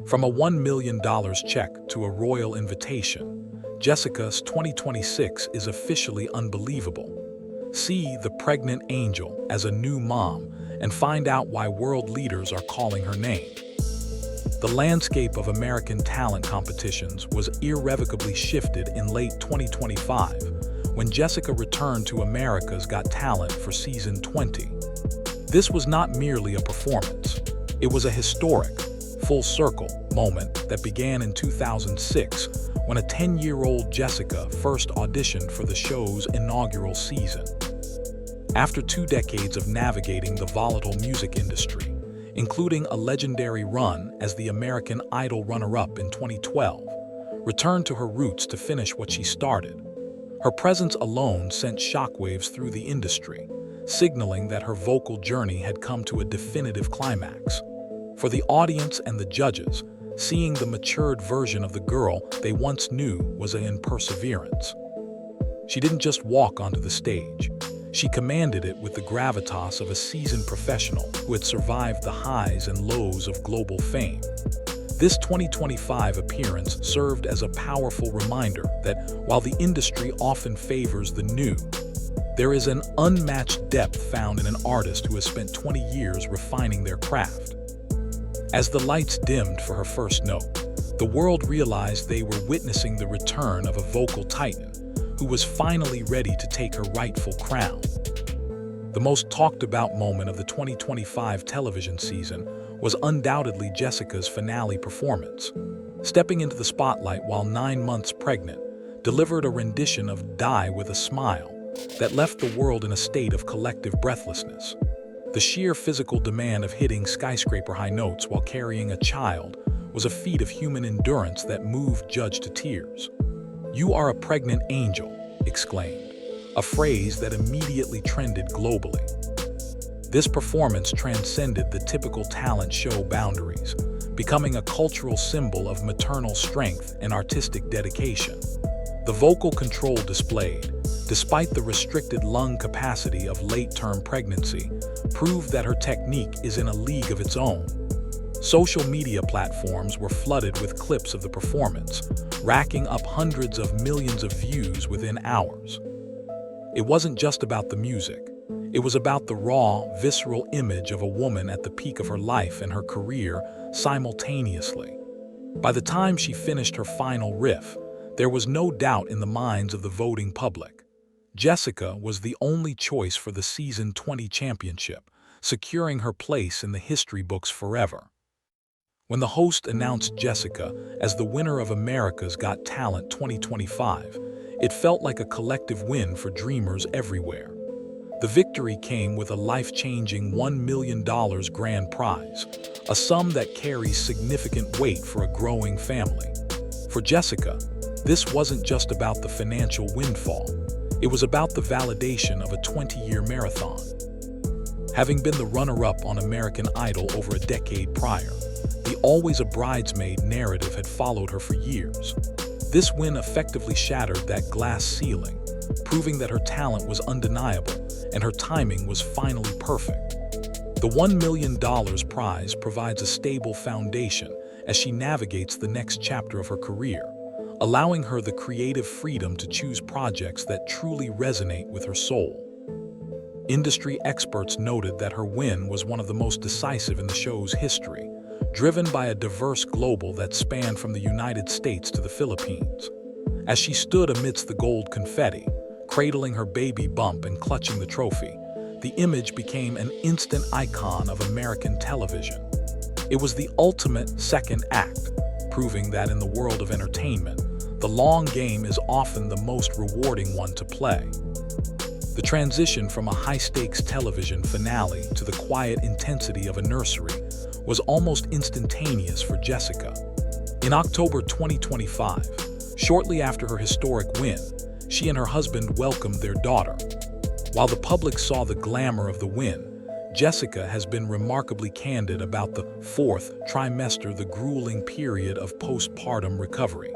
From a $1 million check to a royal invitation, Jessica's 2026 is officially unbelievable. See The Pregnant Angel as a new mom and find out why world leaders are calling her name. The landscape of American talent competitions was irrevocably shifted in late 2025 when Jessica returned to America's Got Talent for season 20. This was not merely a performance. It was a historic, full-circle moment that began in 2006 when a 10-year-old Jessica first auditioned for the show's inaugural season. After 2 decades of navigating the volatile music industry, including a legendary run as the American Idol runner-up in 2012, returned to her roots to finish what she started. Her presence alone sent shockwaves through the industry, signaling that her vocal journey had come to a definitive climax. For the audience and the judges, seeing the matured version of the girl they once knew was in perseverance. She didn't just walk onto the stage. She commanded it with the gravitas of a seasoned professional who had survived the highs and lows of global fame. This 2025 appearance served as a powerful reminder that while the industry often favors the new, there is an unmatched depth found in an artist who has spent 20 years refining their craft. As the lights dimmed for her first note, the world realized they were witnessing the return of a vocal titan who was finally ready to take her rightful crown. The most talked about moment of the 2025 television season was undoubtedly Jessica's finale performance. Stepping into the spotlight while 9 months pregnant, delivered a rendition of Die with a Smile that left the world in a state of collective breathlessness. The sheer physical demand of hitting skyscraper-high notes while carrying a child was a feat of human endurance that moved judges to tears. "You are a pregnant angel," exclaimed, a phrase that immediately trended globally. This performance transcended the typical talent show boundaries, becoming a cultural symbol of maternal strength and artistic dedication. The vocal control displayed, despite the restricted lung capacity of late-term pregnancy, proved that her technique is in a league of its own. Social media platforms were flooded with clips of the performance, racking up hundreds of millions of views within hours. It wasn't just about the music. It was about the raw, visceral image of a woman at the peak of her life and her career simultaneously. By the time she finished her final riff, there was no doubt in the minds of the voting public. Jessica was the only choice for the season 20 championship, securing her place in the history books forever. When the host announced Jessica as the winner of America's Got Talent 2025, it felt like a collective win for dreamers everywhere. The victory came with a life-changing $1 million grand prize, a sum that carries significant weight for a growing family. For Jessica, this wasn't just about the financial windfall. It was about the validation of a 20-year marathon. Having been the runner-up on American Idol over a decade prior, the always a bridesmaid narrative had followed her for years. This win effectively shattered that glass ceiling, proving that her talent was undeniable and her timing was finally perfect. The $1 million prize provides a stable foundation as she navigates the next chapter of her career, allowing her the creative freedom to choose projects that truly resonate with her soul. Industry experts noted that her win was one of the most decisive in the show's history, driven by a diverse global that spanned from the United States to the Philippines. As she stood amidst the gold confetti, cradling her baby bump and clutching the trophy, the image became an instant icon of American television. It was the ultimate second act, proving that in the world of entertainment, the long game is often the most rewarding one to play. The transition from a high-stakes television finale to the quiet intensity of a nursery was almost instantaneous for Jessica. In October 2025, shortly after her historic win, she and her husband welcomed their daughter. While the public saw the glamour of the win, Jessica has been remarkably candid about the 4th trimester, the grueling period of postpartum recovery.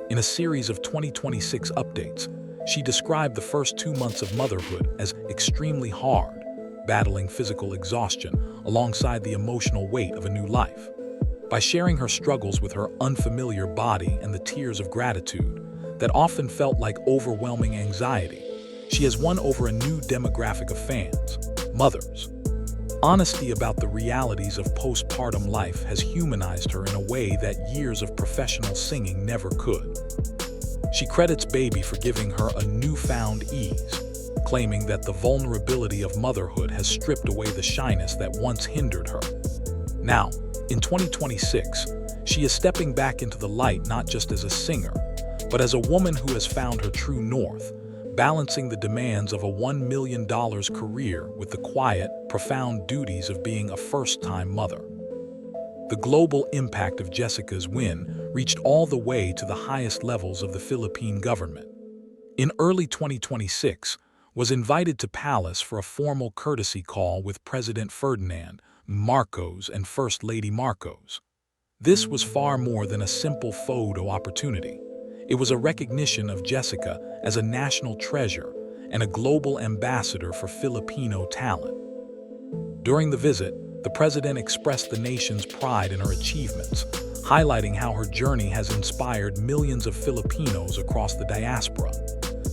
In a series of 2026 updates, she described the first 2 months of motherhood as extremely hard, battling physical exhaustion alongside the emotional weight of a new life. by sharing her struggles with her unfamiliar body and the tears of gratitude that often felt like overwhelming anxiety. She has won over a new demographic of fans, mothers. Honesty about the realities of postpartum life has humanized her in a way that years of professional singing never could. She credits Baby for giving her a newfound ease, claiming that the vulnerability of motherhood has stripped away the shyness that once hindered her. Now, in 2026, she is stepping back into the light not just as a singer, but as a woman who has found her true north, balancing the demands of a $1 million career with the quiet, profound duties of being a first-time mother. The global impact of Jessica's win reached all the way to the highest levels of the Philippine government. In early 2026, was invited to Palace for a formal courtesy call with President Ferdinand Marcos and First Lady Marcos. This was far more than a simple photo opportunity. It was a recognition of Jessica as a national treasure and a global ambassador for Filipino talent. During the visit, the president expressed the nation's pride in her achievements, highlighting how her journey has inspired millions of Filipinos across the diaspora.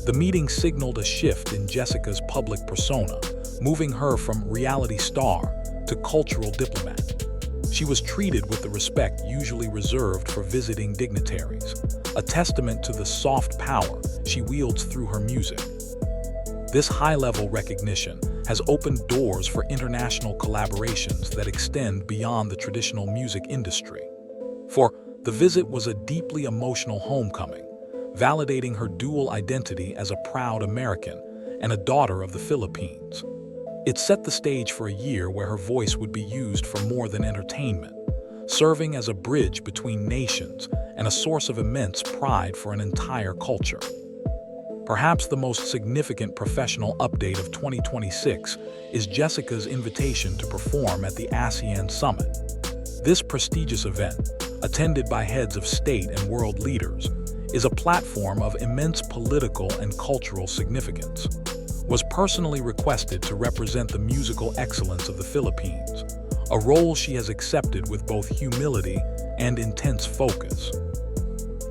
The meeting signaled a shift in Jessica's public persona, moving her from reality star to cultural diplomat. She was treated with the respect usually reserved for visiting dignitaries, a testament to the soft power she wields through her music. This high-level recognition has opened doors for international collaborations that extend beyond the traditional music industry. For the visit was a deeply emotional homecoming, validating her dual identity as a proud American and a daughter of the Philippines. It set the stage for a year where her voice would be used for more than entertainment, serving as a bridge between nations and a source of immense pride for an entire culture. Perhaps the most significant professional update of 2026 is Jessica's invitation to perform at the ASEAN Summit. This prestigious event, attended by heads of state and world leaders, is a platform of immense political and cultural significance. Was personally requested to represent the musical excellence of the Philippines, a role she has accepted with both humility and intense focus.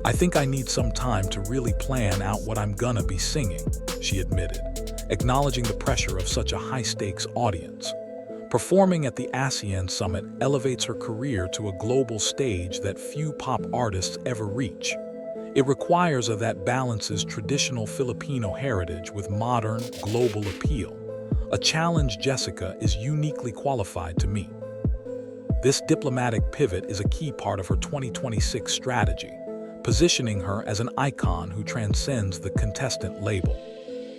"I think I need some time to really plan out what I'm gonna be singing," she admitted, acknowledging the pressure of such a high-stakes audience. Performing at the ASEAN Summit elevates her career to a global stage that few pop artists ever reach. It requires that balances traditional Filipino heritage with modern, global appeal, a challenge Jessica is uniquely qualified to meet. This diplomatic pivot is a key part of her 2026 strategy, positioning her as an icon who transcends the contestant label.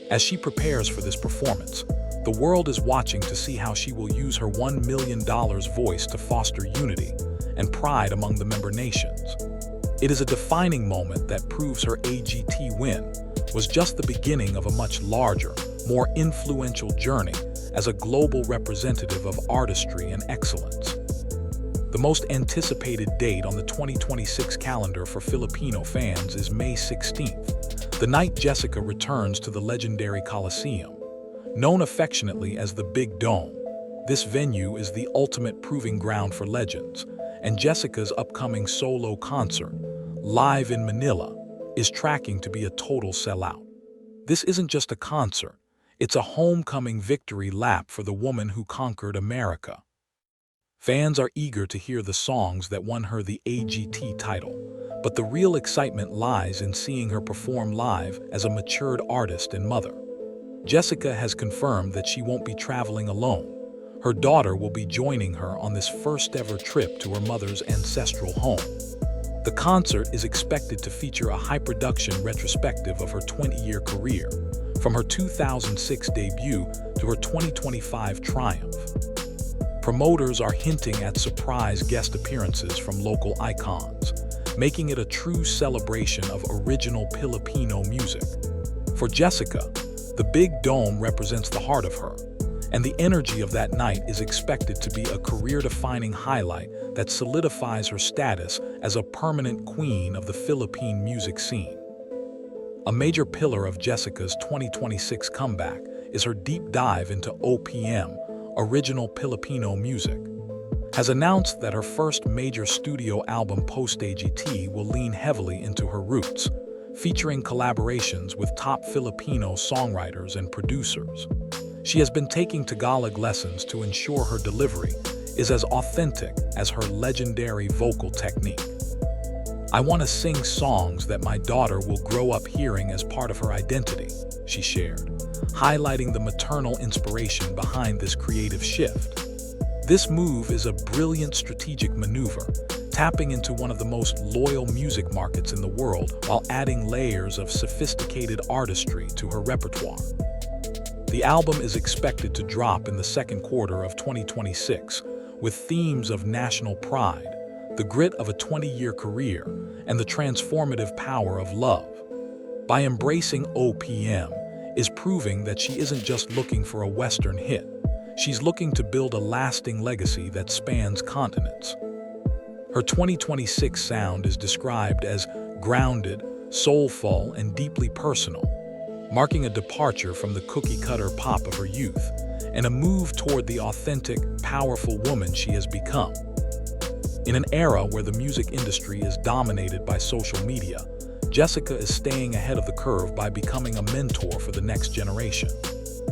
As she prepares for this performance, the world is watching to see how she will use her $1 million voice to foster unity and pride among the member nations. It is a defining moment that proves her AGT win was just the beginning of a much larger, more influential journey as a global representative of artistry and excellence. The most anticipated date on the 2026 calendar for Filipino fans is May 16th, the night Jessica returns to the legendary Coliseum. Known affectionately as the Big Dome, this venue is the ultimate proving ground for legends, and Jessica's upcoming solo concert, Live in Manila, is tracking to be a total sellout. This isn't just a concert, it's a homecoming victory lap for the woman who conquered America. Fans are eager to hear the songs that won her the AGT title, but the real excitement lies in seeing her perform live as a matured artist and mother. Jessica has confirmed that she won't be traveling alone. Her daughter will be joining her on this first-ever trip to her mother's ancestral home. The concert is expected to feature a high-production retrospective of her 20-year career, from her 2006 debut to her 2025 triumph. Promoters are hinting at surprise guest appearances from local icons, making it a true celebration of original Filipino music. For Jessica, the Big Dome represents the heart of her, and the energy of that night is expected to be a career-defining highlight that solidifies her status as a permanent queen of the Philippine music scene. A major pillar of Jessica's 2026 comeback is her deep dive into OPM, original Filipino music. has announced that her first major studio album post-AGT will lean heavily into her roots, featuring collaborations with top Filipino songwriters and producers. She has been taking Tagalog lessons to ensure her delivery is as authentic as her legendary vocal technique. "I want to sing songs that my daughter will grow up hearing as part of her identity," she shared, highlighting the maternal inspiration behind this creative shift. This move is a brilliant strategic maneuver, tapping into one of the most loyal music markets in the world while adding layers of sophisticated artistry to her repertoire. The album is expected to drop in the second quarter of 2026, with themes of national pride, the grit of a 20-year career, and the transformative power of love. By embracing OPM, is proving that she isn't just looking for a Western hit. She's looking to build a lasting legacy that spans continents. Her 2026 sound is described as grounded, soulful, and deeply personal, marking a departure from the cookie-cutter pop of her youth and a move toward the authentic, powerful woman she has become. In an era where the music industry is dominated by social media, Jessica is staying ahead of the curve by becoming a mentor for the next generation.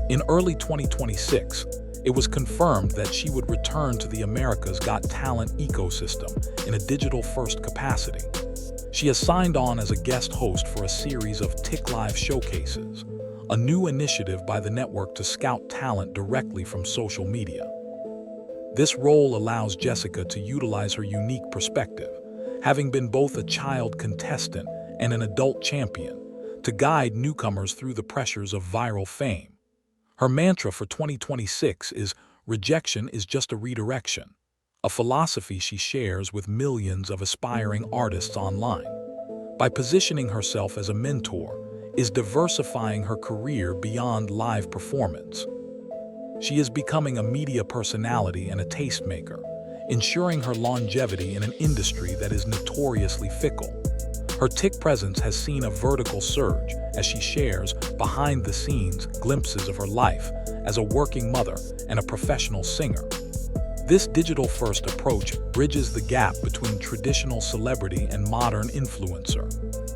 In early 2026, it was confirmed that she would return to the America's Got Talent ecosystem in a digital-first capacity. She has signed on as a guest host for a series of TIC Live showcases, a new initiative by the network to scout talent directly from social media. This role allows Jessica to utilize her unique perspective, having been both a child contestant and an adult champion, to guide newcomers through the pressures of viral fame. Her mantra for 2026 is "Rejection is just a redirection," a philosophy she shares with millions of aspiring artists online. By positioning herself as a mentor, is diversifying her career beyond live performance. She is becoming a media personality and a tastemaker, ensuring her longevity in an industry that is notoriously fickle. Her TIC presence has seen a vertical surge as she shares behind-the-scenes glimpses of her life as a working mother and a professional singer. This digital-first approach bridges the gap between traditional celebrity and modern influencer,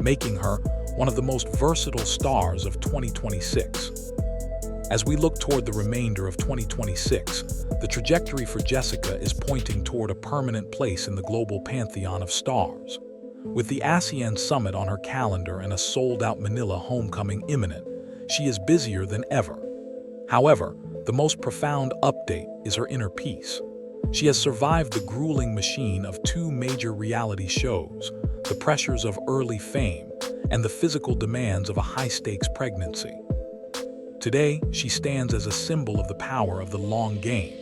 making her one of the most versatile stars of 2026. As we look toward the remainder of 2026, the trajectory for Jessica is pointing toward a permanent place in the global pantheon of stars. With the ASEAN Summit on her calendar and a sold-out Manila homecoming imminent, she is busier than ever. However, the most profound update is her inner peace. She has survived the grueling machine of 2 major reality shows, the pressures of early fame, and the physical demands of a high-stakes pregnancy. Today, she stands as a symbol of the power of the long game.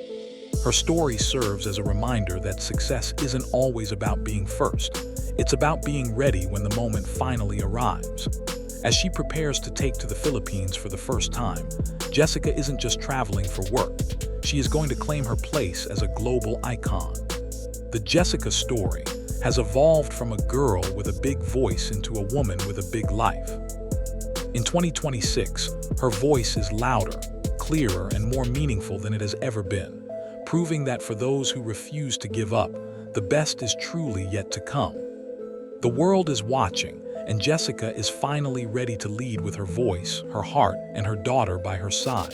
Her story serves as a reminder that success isn't always about being first. It's about being ready when the moment finally arrives. As she prepares to take to the Philippines for the first time, Jessica isn't just traveling for work. She is going to claim her place as a global icon. The Jessica story has evolved from a girl with a big voice into a woman with a big life. In 2026, her voice is louder, clearer, and more meaningful than it has ever been, proving that for those who refuse to give up, the best is truly yet to come. The world is watching, and Jessica is finally ready to lead with her voice, her heart, and her daughter by her side.